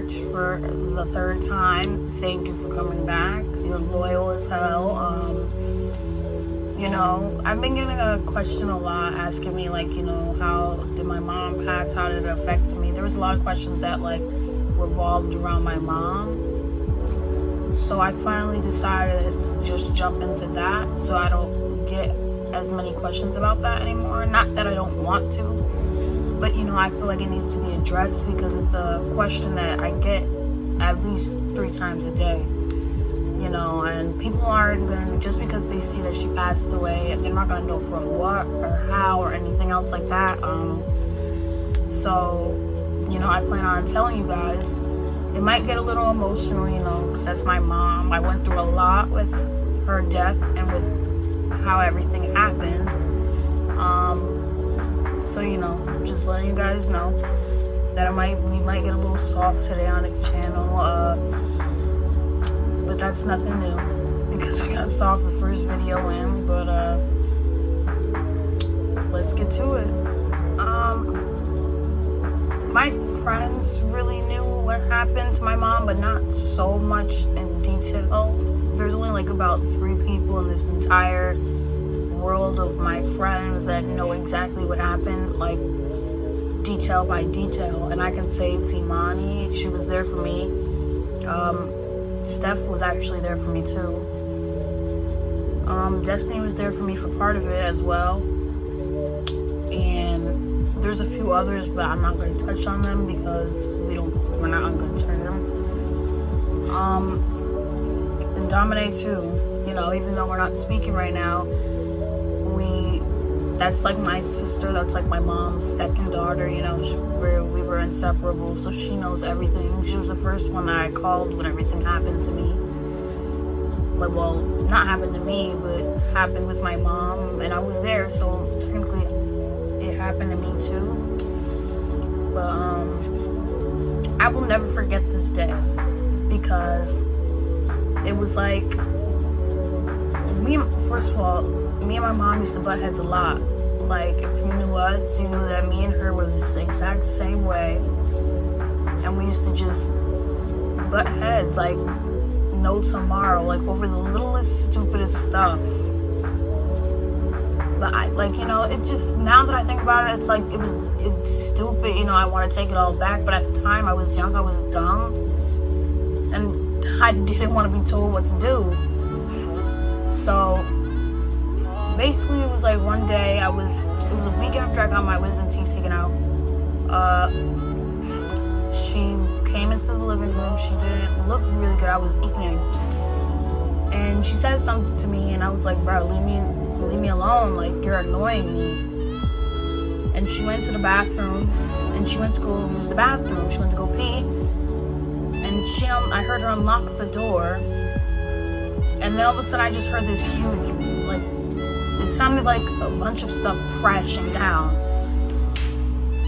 church for the third time. Thank you for coming back. You're loyal as hell. You know, I've been getting a question a lot asking me, like, you know, how did my mom pass? How did it affect me? There was a lot of questions that, like, revolved around my mom. So I finally decided to just jump into that so I don't get as many questions about that anymore. Not that I don't want to, but, you know, I feel like it needs to be addressed because it's a question that I get at least 3 times a day. You know, and people aren't going to, just because they see that she passed away, they're not going to know from what or how or anything else like that. So, you know, I plan on telling you guys. It might get a little emotional, you know, because that's my mom. I went through a lot with her death and with how everything happened. So, you know, just letting you guys know that we might get a little soft today on the channel. But that's nothing new because we got soft the first video in. But let's get to it. My friends really knew what happened to my mom, but not so much in detail. There's only like about 3 people in this entire world of my friends that know exactly what happened, like detail by detail. And I can say it's Imani. She was there for me. Steph was actually there for me too. Destiny was there for me for part of it as well. And there's a few others, but I'm not going to touch on them because we're not on good terms. And Dominic too. You know, even though we're not speaking right now, that's like my sister. That's like my mom's second daughter. You know, we were inseparable, so she knows everything. She was the first one that I called when everything happened to me. Like, well, not happened to me, but happened with my mom, and I was there, so technically it happened to me too. But I will never forget this day because it was like first of all, me and my mom used to butt heads a lot. Like, if you knew us, you knew that me and her were the exact same way. And we used to just butt heads, like, no tomorrow, like, over the littlest, stupidest stuff. But you know, it just, now that I think about it, it's like, it's stupid, you know, I want to take it all back. But at the time, I was young, I was dumb. And I didn't want to be told what to do. So basically, it was like one day, it was a week after I got my wisdom teeth taken out. She came into the living room. She didn't look really good. I was eating. And she said something to me, and I was like, bro, leave me alone. Like, you're annoying me. And she went to the bathroom, and she went to go use the bathroom. She went to go pee. And I heard her unlock the door. And then all of a sudden, I just heard this huge, like, it sounded like a bunch of stuff crashing down.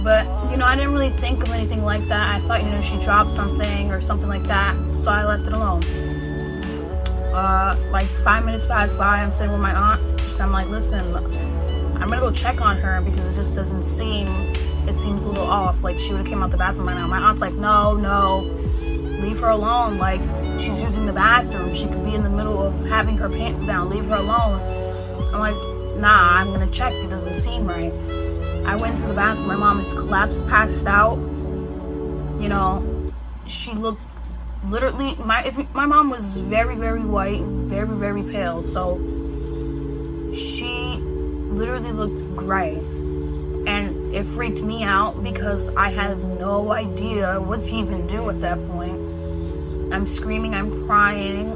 But, you know, I didn't really think of anything like that. I thought, you know, she dropped something or something like that. So I left it alone. Like 5 minutes passed by. I'm sitting with my aunt. I'm like, listen, I'm going to go check on her because it just doesn't seem, it seems a little off. Like, she would have came out the bathroom by now. My aunt's like, no, leave her alone. Like, she's using the bathroom. She could be in the middle of having her pants down. Leave her alone. I'm like, nah, I'm gonna check. It doesn't seem right. I went to the bathroom. My mom is collapsed, passed out. You know, she looked literally, my mom was very, very white, very, very pale. So she literally looked gray. And it freaked me out because I had no idea what to even do at that point. I'm screaming, I'm crying.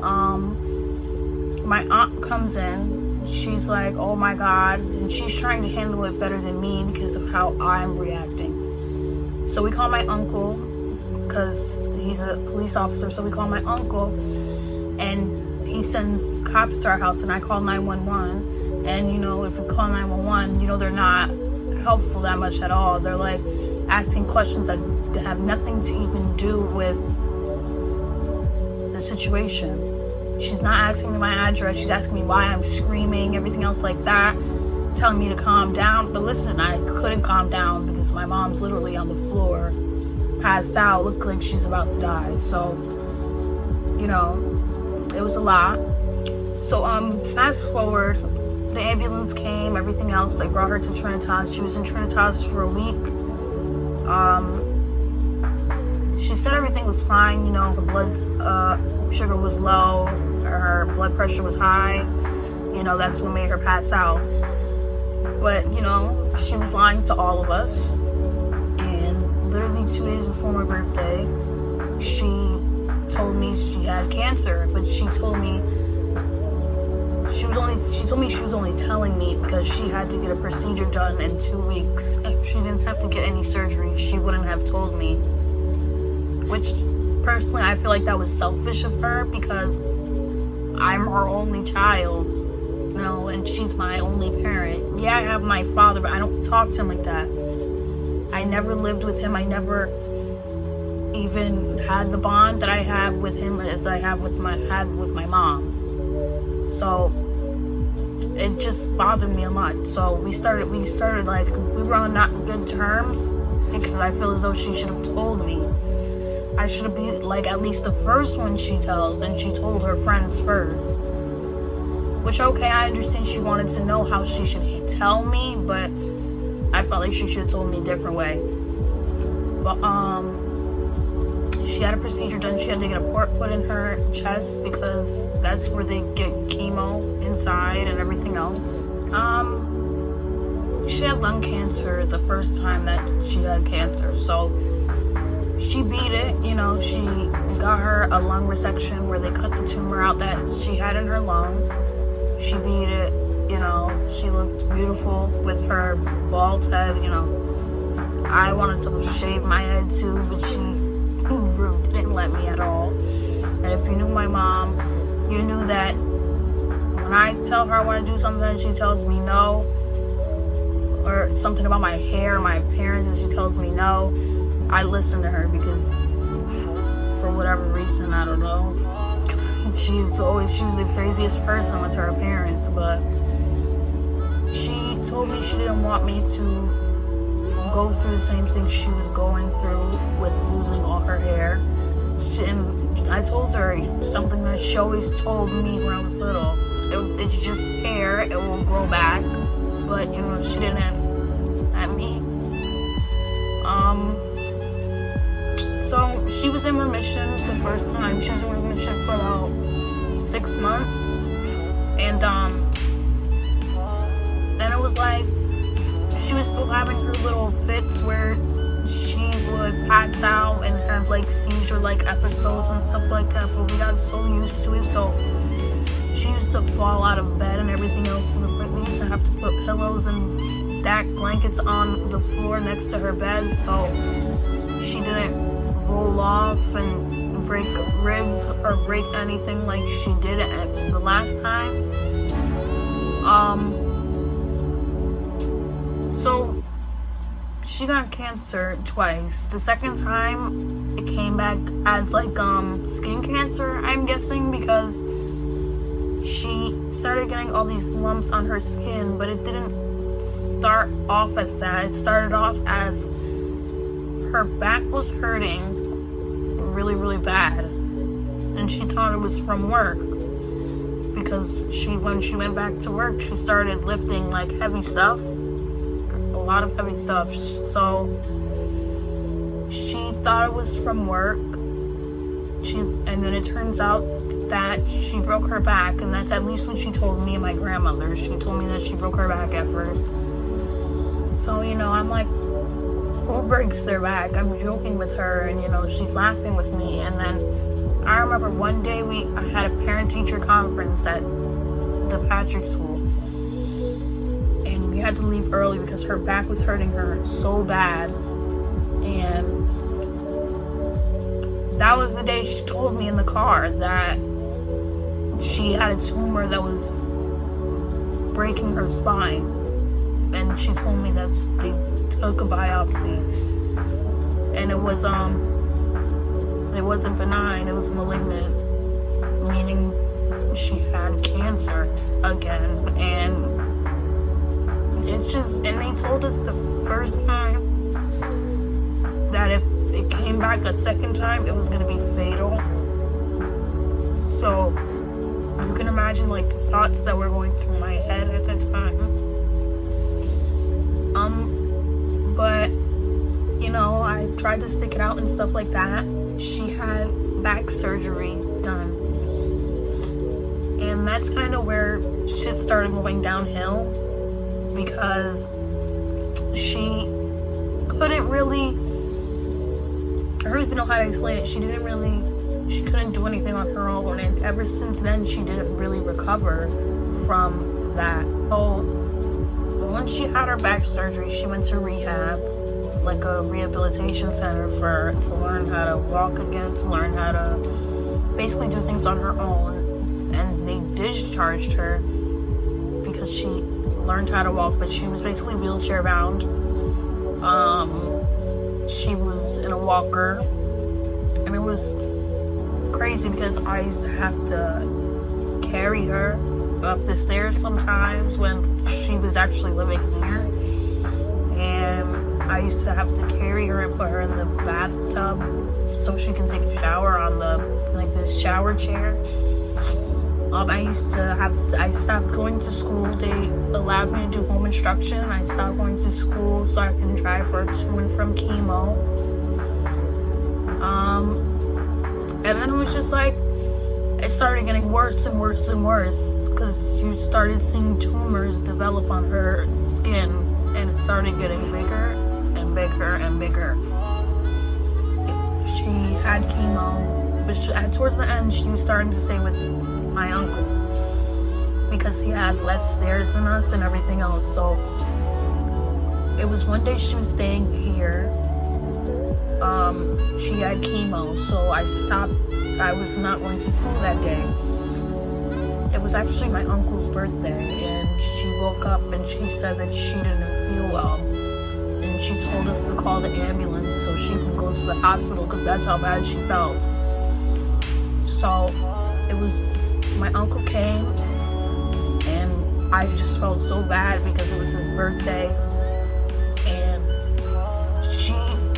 My aunt comes in. She's like, oh my God. And she's trying to handle it better than me because of how I'm reacting. So we call my uncle because he's a police officer. So we call my uncle and he sends cops to our house, and I call 911. And, you know, if we call 911, you know, they're not helpful that much at all. They're like asking questions that have nothing to even do with the situation. She's not asking me my address. She's asking me why I'm screaming, everything else like that, telling me to calm down. But listen, I couldn't calm down because my mom's literally on the floor, passed out, looked like she's about to die. So, you know, it was a lot. So, fast forward, the ambulance came, everything else. I brought her to Trinitas. She was in Trinitas for a week. She said everything was fine. You know, her blood sugar was low, her blood pressure was high. You know, that's what made her pass out. But, you know, she was lying to all of us. And literally 2 days before my birthday, she told me she had cancer. But she told me she was only telling me because she had to get a procedure done in 2 weeks. If she didn't have to get any surgery, she wouldn't have told me. Which, personally, I feel like that was selfish of her because I'm her only child, you know, and she's my only parent. Yeah, I have my father, but I don't talk to him like that. I never lived with him. I never even had the bond that I have with him as I had with my mom. So it just bothered me a lot. So we started like, we were on not good terms because I feel as though she should have told me. I should have been like at least the first one she tells, and she told her friends first. Which, okay, I understand she wanted to know how she should tell me, but I felt like she should have told me a different way. But she had a procedure done. She had to get a port put in her chest because that's where they get chemo inside and everything else. She had lung cancer the first time that she had cancer, so she beat it. You know, she got her a lung resection where they cut the tumor out that she had in her lung. She beat it. You know, she looked beautiful with her bald head. You know, I wanted to shave my head too, but she didn't let me at all. And if you knew my mom, you knew that when I tell her I want to do something, she tells me no. Or something about my hair, my appearance, and she tells me no. I listen to her because for whatever reason, I don't know. She was the craziest person with her appearance, but she told me she didn't want me to go through the same thing she was going through with losing all her hair. I told her something that she always told me when I was little. It's just hair, it will grow back. But, you know, she didn't at me. So she was in remission the first time. She was in remission for about 6 months. And then it was like she was still having her little fits where she would pass out and have like seizure-like episodes and stuff like that. But we got so used to it, so she used to fall out of bed and everything else to the point we used to have to put pillows and stack blankets on the floor next to her bed so she didn't roll off and break ribs or break anything like she did the last time. So she got cancer twice. The second time it came back as like skin cancer, I'm guessing, because she started getting all these lumps on her skin, but it didn't start off as that. It started off as her back was hurting really, really bad, and she thought it was from work because when she went back to work, she started lifting like heavy stuff, a lot of heavy stuff. So she thought it was from work. And then it turns out that she broke her back, and that's at least what she told me and my grandmother. She told me that she broke her back at first. So, you know, I'm like, who breaks their back? I'm joking with her, and, you know, she's laughing with me. And then I remember one day I had a parent-teacher conference at the Patrick School, and we had to leave early because her back was hurting her so bad. And that was the day she told me in the car that she had a tumor that was breaking her spine, and she told me that they took a biopsy, and it wasn't benign, it was malignant, meaning she had cancer again. And it's just, and they told us the first time that if it came back a second time, it was gonna be fatal. So you can imagine like the thoughts that were going through my head at the time. But you know, I tried to stick it out and stuff like that. She had back surgery done, and that's kind of where shit started going downhill, because she couldn't really, I don't even know how to explain it. She couldn't do anything on her own, and ever since then she didn't really recover from that. So once she had her back surgery, she went to rehab, like a rehabilitation center to learn how to walk again, to learn how to basically do things on her own. And they discharged her because she learned how to walk, but she was basically wheelchair bound. She was in a walker, and it was crazy because I used to have to carry her up the stairs sometimes when she was actually living here, and I used to have to carry her and put her in the bathtub so she can take a shower on this shower chair. I stopped going to school. They allowed me to do home instruction. I stopped going to school so I can drive her to and from chemo. And then it was just like, it started getting worse and worse and worse, because you started seeing tumors develop on her skin, and it started getting bigger and bigger and bigger. She had chemo, but towards the end, she was starting to stay with my uncle because he had less stairs than us and everything else. So it was one day she was staying here. She had chemo, so I stopped. I was not going to school that day. It was actually my uncle's birthday, and she woke up and she said that she didn't feel well, and she told us to call the ambulance so she could go to the hospital because that's how bad she felt. So my uncle came, and I just felt so bad because it was his birthday, and she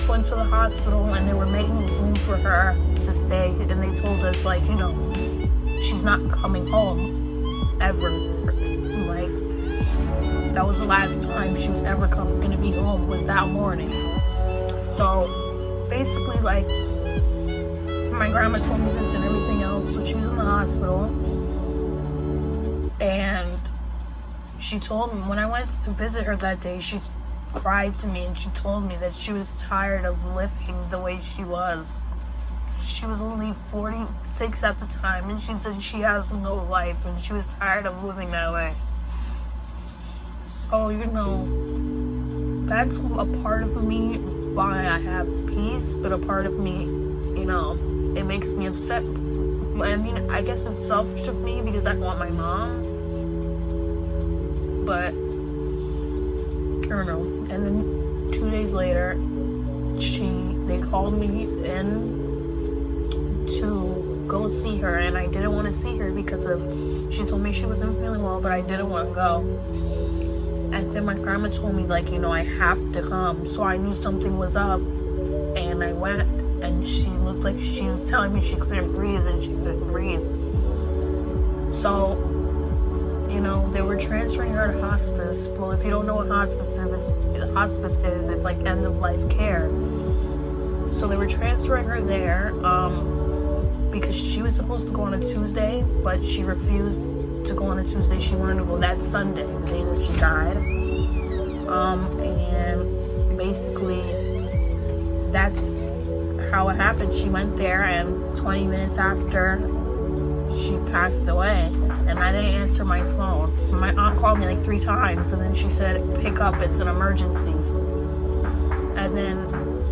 went to the hospital, and they were making room for her to stay, and they told us, like, you know, she's not coming home ever. Like, that was the last time she was ever gonna be home, was that morning. So basically, like, my grandma told me this and everything else. So she was in the hospital, and she told me, when I went to visit her that day, she cried to me and she told me that she was tired of living the way she was. She was only 46 at the time, and she said she has no life and she was tired of living that way. So, you know, that's a part of me why I have peace, but a part of me, you know, it makes me upset. I mean, I guess it's selfish of me because I want my mom, but I don't know. And then 2 days later, they called me in to go see her, and I didn't want to see her because she told me she wasn't feeling well, but I didn't want to go. And then my grandma told me, like, you know, I have to come. So I knew something was up, and I went, and she looked like she was telling me she couldn't breathe, and she couldn't breathe. So, you know, they were transferring her to hospice. Well, if you don't know what hospice is, it's like end of life care. So they were transferring her there, because she was supposed to go on a Tuesday, but she refused to go on a Tuesday. She wanted to go that Sunday, the day that she died. And basically, that's how it happened. She went there, and 20 minutes after, she passed away. And I didn't answer my phone. My aunt called me like 3 times, and then she said, pick up, it's an emergency. And then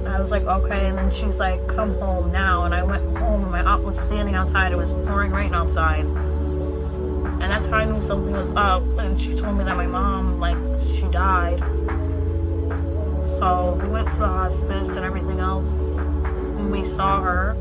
I was like, okay. And then she's like, come home now. And I went home, and my aunt was standing outside. It was pouring rain outside. And that's how I knew something was up. And she told me that my mom, like, she died. So we went to the hospice and everything else. And we saw her.